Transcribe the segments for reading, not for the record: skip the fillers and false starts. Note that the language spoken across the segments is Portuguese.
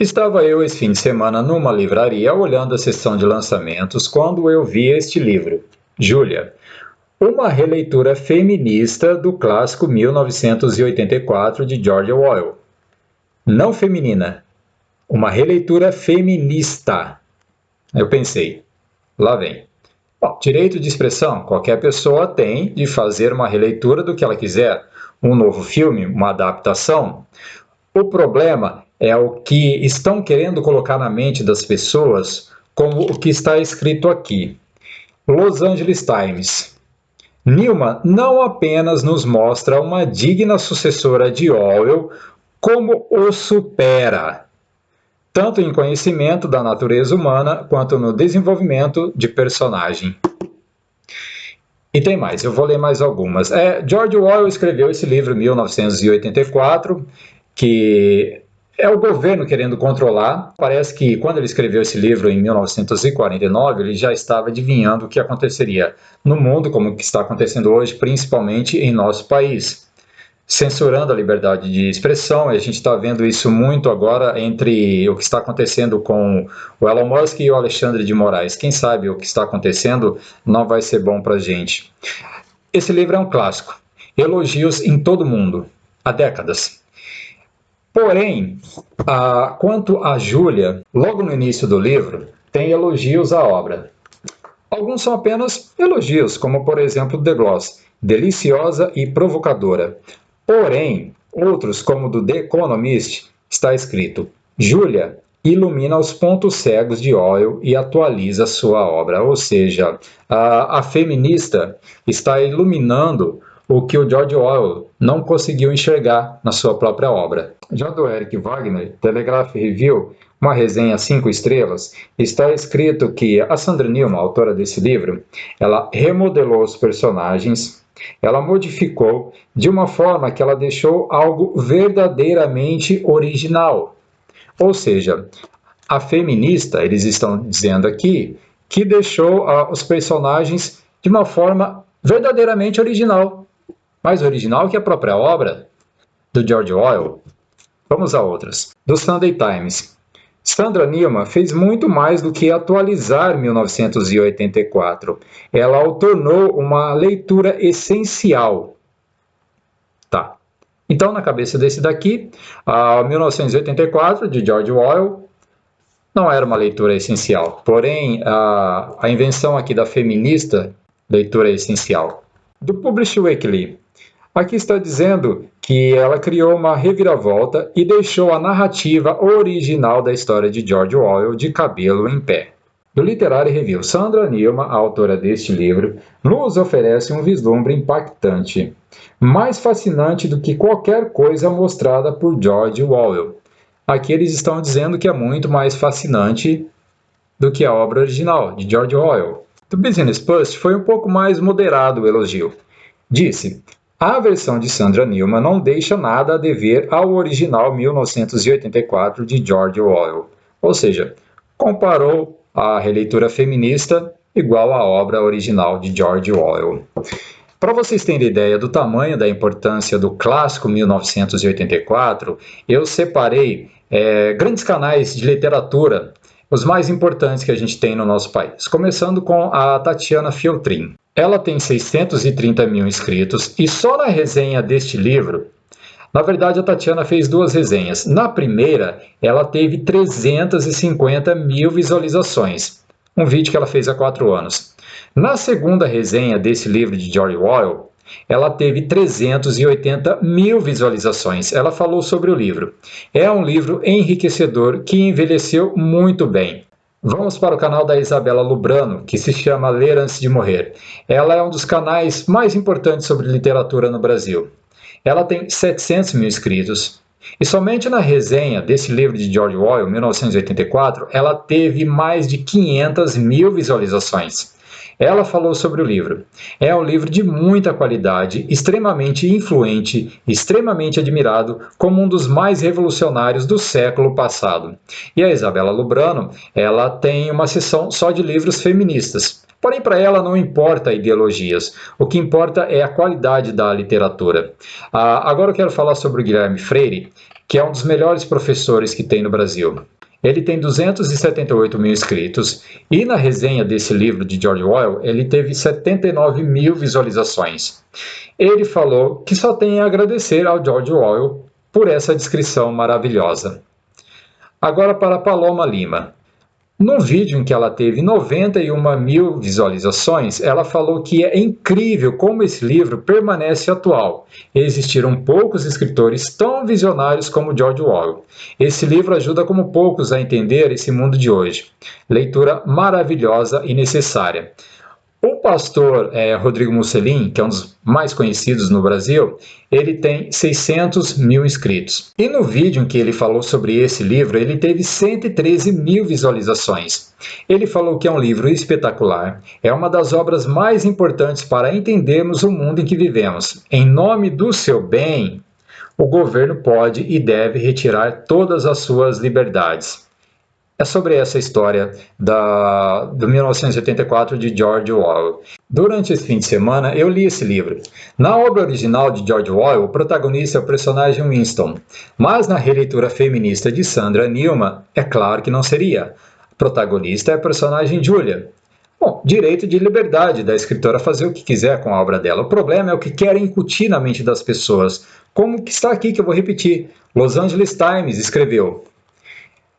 Estava eu esse fim de semana numa livraria olhando a seção de lançamentos quando eu vi este livro, Júlia, uma releitura feminista do clássico 1984 de George Orwell. Não feminina, uma releitura feminista. Eu pensei, lá vem. Bom, direito de expressão, qualquer pessoa tem de fazer uma releitura do que ela quiser. Um novo filme, uma adaptação. O problema é o que estão querendo colocar na mente das pessoas, como o que está escrito aqui. Los Angeles Times. Newman não apenas nos mostra uma digna sucessora de Orwell, como o supera, tanto em conhecimento da natureza humana quanto no desenvolvimento de personagem. E tem mais, eu vou ler mais algumas. George Orwell escreveu esse livro em 1984, que é o governo querendo controlar. Parece que quando ele escreveu esse livro em 1949, ele já estava adivinhando o que aconteceria no mundo, como que está acontecendo hoje, principalmente em nosso país. Censurando a liberdade de expressão, a gente está vendo isso muito agora entre o que está acontecendo com o Elon Musk e o Alexandre de Moraes. Quem sabe o que está acontecendo não vai ser bom para a gente. Esse livro é um clássico. Elogios em todo mundo, há décadas. Porém, quanto a Júlia, logo no início do livro, tem elogios à obra. Alguns são apenas elogios, como por exemplo The Gloss, deliciosa e provocadora. Porém, outros, como do The Economist, está escrito: Júlia ilumina os pontos cegos de Orwell e atualiza sua obra. Ou seja, a feminista está iluminando o que o George Orwell não conseguiu enxergar na sua própria obra. Já do Eric Wagner, Telegraph Review, uma resenha 5 estrelas, está escrito que a Sandra Newman, autora desse livro, ela remodelou os personagens, ela modificou de uma forma que ela deixou algo verdadeiramente original. Ou seja, a feminista, eles estão dizendo aqui, que deixou os personagens de uma forma verdadeiramente original. Mais original que a própria obra do George Orwell. Vamos a outras. Do Sunday Times. Sandra Newman fez muito mais do que atualizar 1984. Ela o tornou uma leitura essencial. Tá. Então, na cabeça desse daqui, 1984, de George Orwell, não era uma leitura essencial. Porém, a invenção aqui da feminista, leitura essencial. Do Publish Weekly. Aqui está dizendo que ela criou uma reviravolta e deixou a narrativa original da história de George Orwell de cabelo em pé. Do Literary Review, Sandra Newman, a autora deste livro, nos oferece um vislumbre impactante, mais fascinante do que qualquer coisa mostrada por George Orwell. Aqui eles estão dizendo que é muito mais fascinante do que a obra original de George Orwell. Do Business Post foi um pouco mais moderado o elogio. Disse: a versão de Sandra Newman não deixa nada a dever ao original 1984 de George Orwell. Ou seja, comparou a releitura feminista igual à obra original de George Orwell. Para vocês terem ideia do tamanho da importância do clássico 1984, eu separei grandes canais de literatura, os mais importantes que a gente tem no nosso país. Começando com a Tatiana Feltrin. Ela tem 630 mil inscritos e só na resenha deste livro, na verdade a Tatiana fez 2 resenhas. Na primeira, ela teve 350 mil visualizações, um vídeo que ela fez há 4 anos. Na segunda resenha desse livro de George Orwell, ela teve 380 mil visualizações. Ela falou sobre o livro. É um livro enriquecedor que envelheceu muito bem. Vamos para o canal da Isabela Lubrano, que se chama Ler Antes de Morrer. Ela é um dos canais mais importantes sobre literatura no Brasil. Ela tem 700 mil inscritos. E somente na resenha desse livro de George Orwell, 1984, ela teve mais de 500 mil visualizações. Ela falou sobre o livro. É um livro de muita qualidade, extremamente influente, extremamente admirado, como um dos mais revolucionários do século passado. E a Isabella Lubrano, ela tem uma seção só de livros feministas. Porém, para ela não importa ideologias, o que importa é a qualidade da literatura. Agora eu quero falar sobre o Guilherme Freire, que é um dos melhores professores que tem no Brasil. Ele tem 278 mil inscritos e na resenha desse livro de George Orwell, ele teve 79 mil visualizações. Ele falou que só tem a agradecer ao George Orwell por essa descrição maravilhosa. Agora para Paloma Lima. No vídeo em que ela teve 91 mil visualizações, ela falou que é incrível como esse livro permanece atual. Existiram poucos escritores tão visionários como George Orwell. Esse livro ajuda como poucos a entender esse mundo de hoje. Leitura maravilhosa e necessária. O pastor Rodrigo Mussolini, que é um dos mais conhecidos no Brasil, ele tem 600 mil inscritos. E no vídeo em que ele falou sobre esse livro, ele teve 113 mil visualizações. Ele falou que é um livro espetacular, é uma das obras mais importantes para entendermos o mundo em que vivemos. Em nome do seu bem, o governo pode e deve retirar todas as suas liberdades. É sobre essa história do 1984 de George Orwell. Durante esse fim de semana, eu li esse livro. Na obra original de George Orwell, o protagonista é o personagem Winston, mas na releitura feminista de Sandra Newman, é claro que não seria. A protagonista é a personagem Julia. Bom, direito de liberdade da escritora fazer o que quiser com a obra dela. O problema é o que querem incutir na mente das pessoas. Como que está aqui, que eu vou repetir. Los Angeles Times escreveu: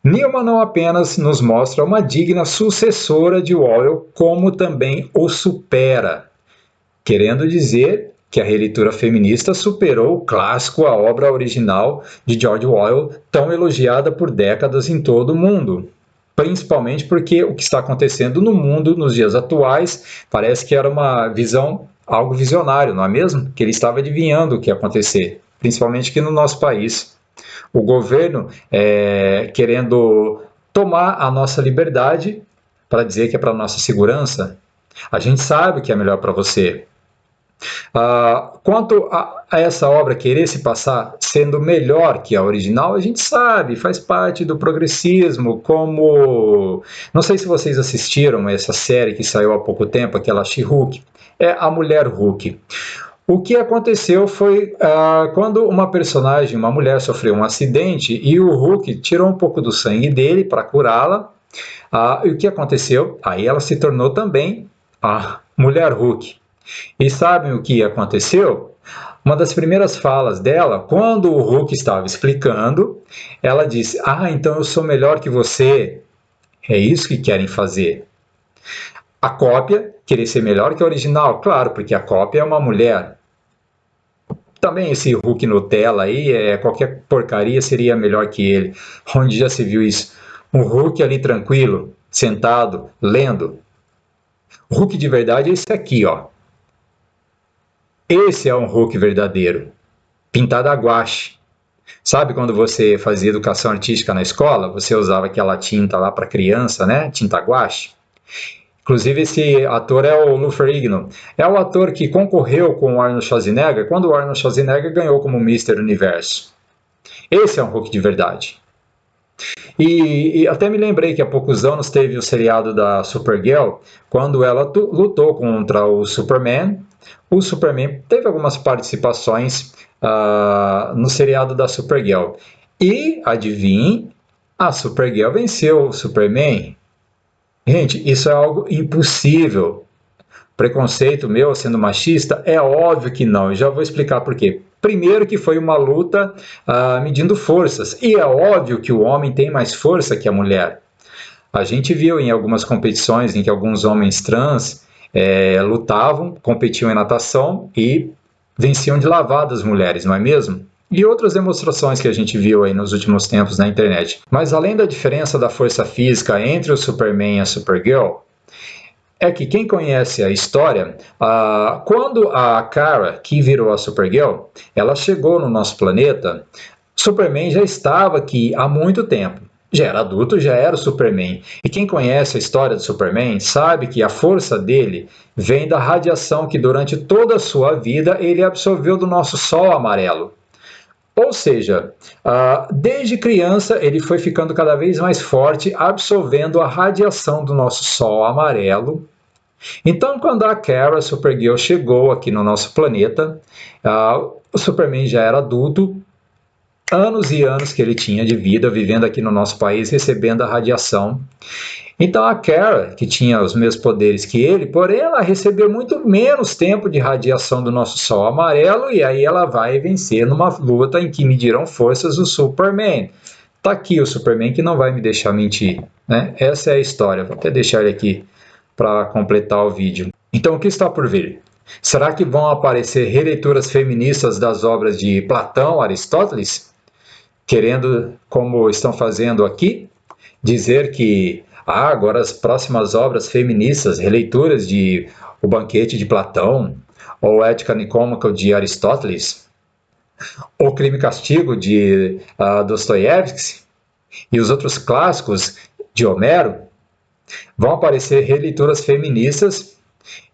Newman não apenas nos mostra uma digna sucessora de Orwell, como também o supera, querendo dizer que a releitura feminista superou o clássico, a obra original de George Orwell, tão elogiada por décadas em todo o mundo. Principalmente porque o que está acontecendo no mundo nos dias atuais parece que era uma visão, algo visionário, não é mesmo? Que ele estava adivinhando o que ia acontecer, principalmente aqui no nosso país. O governo querendo tomar a nossa liberdade para dizer que é para a nossa segurança. A gente sabe que é melhor para você. Quanto a essa obra querer se passar sendo melhor que a original, a gente sabe, faz parte do progressismo, como... Não sei se vocês assistiram essa série que saiu há pouco tempo, aquela She-Hulk, é a Mulher Hulk. O que aconteceu foi quando uma personagem, uma mulher, sofreu um acidente e o Hulk tirou um pouco do sangue dele para curá-la. E o que aconteceu? Aí ela se tornou também a Mulher Hulk. E sabem o que aconteceu? Uma das primeiras falas dela, quando o Hulk estava explicando, ela disse: então eu sou melhor que você. É isso que querem fazer. A cópia, querer ser melhor que a original, claro, porque a cópia é uma mulher. Também esse Hulk Nutella aí, qualquer porcaria seria melhor que ele. Onde já se viu isso? Um Hulk ali tranquilo, sentado, lendo. O Hulk de verdade é esse aqui, ó. Esse é um Hulk verdadeiro, pintado a guache. Sabe quando você fazia educação artística na escola? Você usava aquela tinta lá para criança, né? Tinta guache. Inclusive, esse ator é o Lou Ferrigno. É o ator que concorreu com o Arnold Schwarzenegger quando o Arnold Schwarzenegger ganhou como Mr. Universo. Esse é um Hulk de verdade. E até me lembrei que há poucos anos teve o seriado da Supergirl, quando ela lutou contra o Superman. O Superman teve algumas participações no seriado da Supergirl. E, adivinhe, a Supergirl venceu o Superman. Gente, isso é algo impossível. Preconceito meu sendo machista? É óbvio que não, eu já vou explicar por quê. Primeiro que foi uma luta medindo forças, e é óbvio que o homem tem mais força que a mulher. A gente viu em algumas competições em que alguns homens trans lutavam, competiam em natação e venciam de lavada as mulheres, não é mesmo? E outras demonstrações que a gente viu aí nos últimos tempos na internet. Mas além da diferença da força física entre o Superman e a Supergirl, é que quem conhece a história, quando a Kara, que virou a Supergirl, ela chegou no nosso planeta, Superman já estava aqui há muito tempo. Já era adulto, já era o Superman. E quem conhece a história do Superman sabe que a força dele vem da radiação que durante toda a sua vida ele absorveu do nosso Sol amarelo. Ou seja, desde criança ele foi ficando cada vez mais forte, absorvendo a radiação do nosso Sol amarelo. Então, quando a Kara Supergirl chegou aqui no nosso planeta, o Superman já era adulto, anos e anos que ele tinha de vida vivendo aqui no nosso país, recebendo a radiação. Então a Kara, que tinha os mesmos poderes que ele, porém ela recebeu muito menos tempo de radiação do nosso Sol amarelo, e aí ela vai vencer numa luta em que mediram forças o Superman. Tá aqui o Superman que não vai me deixar mentir, né? Essa é a história. Vou até deixar ele aqui para completar o vídeo. Então o que está por vir? Será que vão aparecer releituras feministas das obras de Platão, Aristóteles? Querendo, como estão fazendo aqui, dizer que agora as próximas obras feministas, releituras de O Banquete de Platão, ou Ética Nicômaco de Aristóteles, ou Crime e Castigo de Dostoiévski, e os outros clássicos de Homero, vão aparecer releituras feministas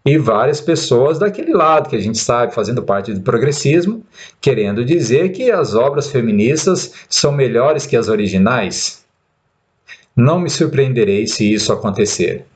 e várias pessoas daquele lado que a gente sabe, fazendo parte do progressismo, querendo dizer que as obras feministas são melhores que as originais. Não me surpreenderei se isso acontecer.